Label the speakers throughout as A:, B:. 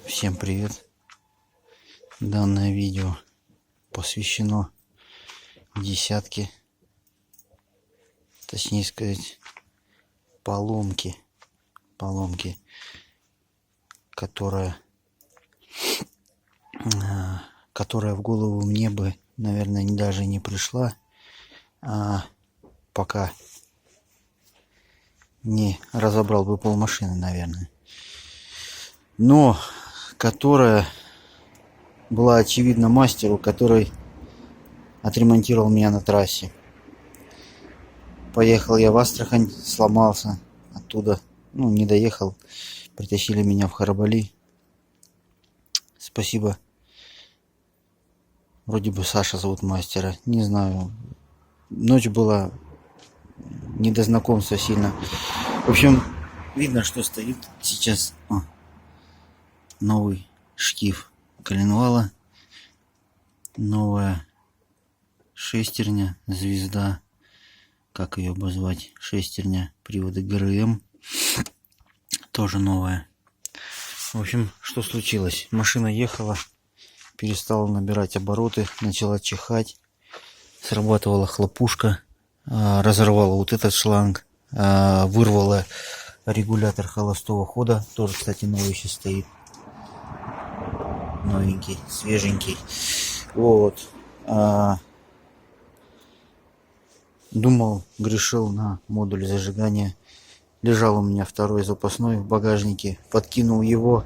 A: Всем привет! Данное видео посвящено десятке, точнее сказать, поломке, которая в голову мне бы, наверное, даже не пришла, пока не разобрал бы полмашины, наверное. Но которая была очевидна мастеру, который отремонтировал меня на трассе. Поехал я в Астрахань, сломался оттуда, не доехал, притащили меня в Харабали. Спасибо. Вроде бы Саша зовут мастера, не знаю. Ночь была, не до знакомства сильно. В общем, видно, что стоит сейчас новый шкив коленвала, новая шестерня, звезда, как ее обозвать, шестерня, приводы ГРМ, тоже новая. В общем, что случилось? Машина ехала, перестала набирать обороты, начала чихать, срабатывала хлопушка, разорвала вот этот шланг, вырвала регулятор холостого хода, тоже, кстати, новый еще стоит, новенький, свеженький. Вот. Думал, грешил на модуль зажигания. Лежал у меня второй запасной в багажнике, подкинул его.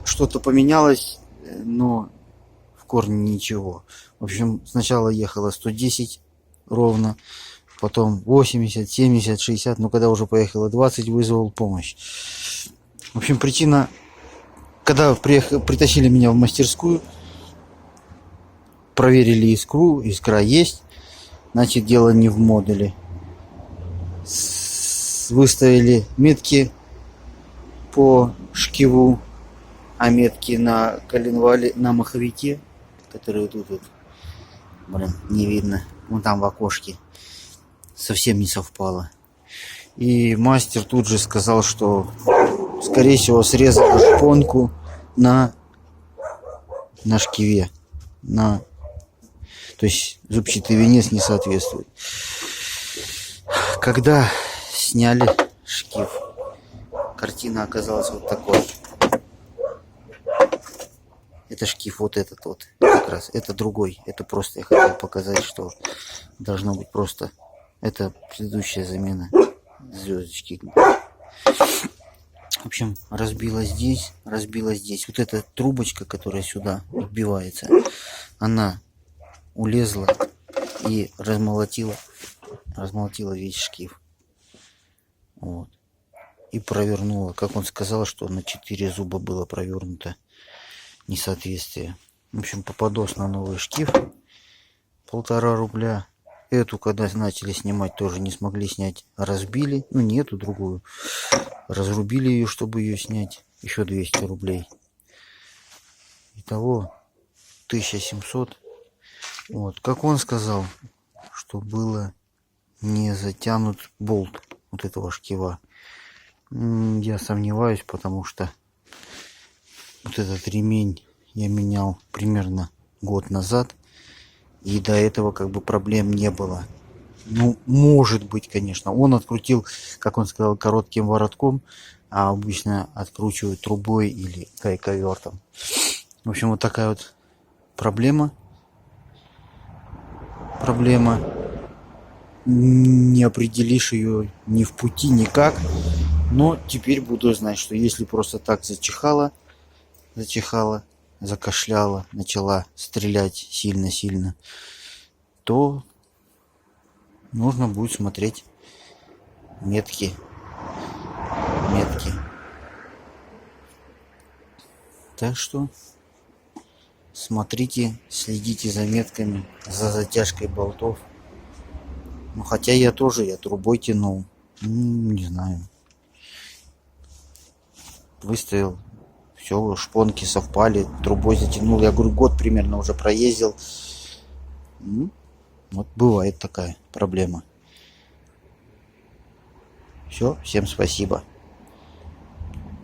A: Что-то поменялось, но в корне ничего. В общем, сначала ехало 110 ровно, потом 80, 70, 60, но когда уже поехало 20, вызвал помощь. В общем, причина, когда притащили меня в мастерскую, проверили искру, искра есть, значит, дело не в модуле. Выставили метки по шкиву, а метки на коленвале, на маховике, которые тут вот, не видно, вон там в окошке, совсем не совпало. И мастер тут же сказал, что, скорее всего, срезал шпонку на шкиве, то есть зубчатый венец не соответствует. Когда сняли шкив, картина оказалась вот такой. Это шкив вот этот вот, как раз. Это другой. Это просто я хотел показать, что должно быть просто. Это предыдущая замена звездочки. В общем, разбила здесь. Вот эта трубочка, которая сюда вбивается, она улезла и размолотила весь шкив. Вот. И провернула. Как он сказал, что на 4 зуба было провернуто несоответствие. В общем, попадос на новый шкив. 1,5 рубля. Эту, когда начали снимать, тоже не смогли снять. Разбили. Не эту, другую. Разрубили ее, чтобы ее снять. Еще 200 рублей. Итого 1700. Вот. Как он сказал, что было не затянут болт вот этого шкива. Я сомневаюсь, потому что вот этот ремень я менял примерно год назад, и до этого проблем не было. Может быть, конечно. Он открутил, как он сказал, коротким воротком, а обычно откручивают трубой или гайковертом. В общем, вот такая вот проблема. Не определишь ее ни в пути, никак. Но теперь буду знать, что если просто так зачихала, закашляла, начала стрелять сильно-сильно, то нужно будет смотреть метки. Так что смотрите, следите за метками, за затяжкой болтов. Хотя я трубой тянул. Не знаю. Выставил. Все, шпонки совпали. Трубой затянул. Я говорю, год примерно уже проездил. Вот бывает такая проблема. Все, всем спасибо.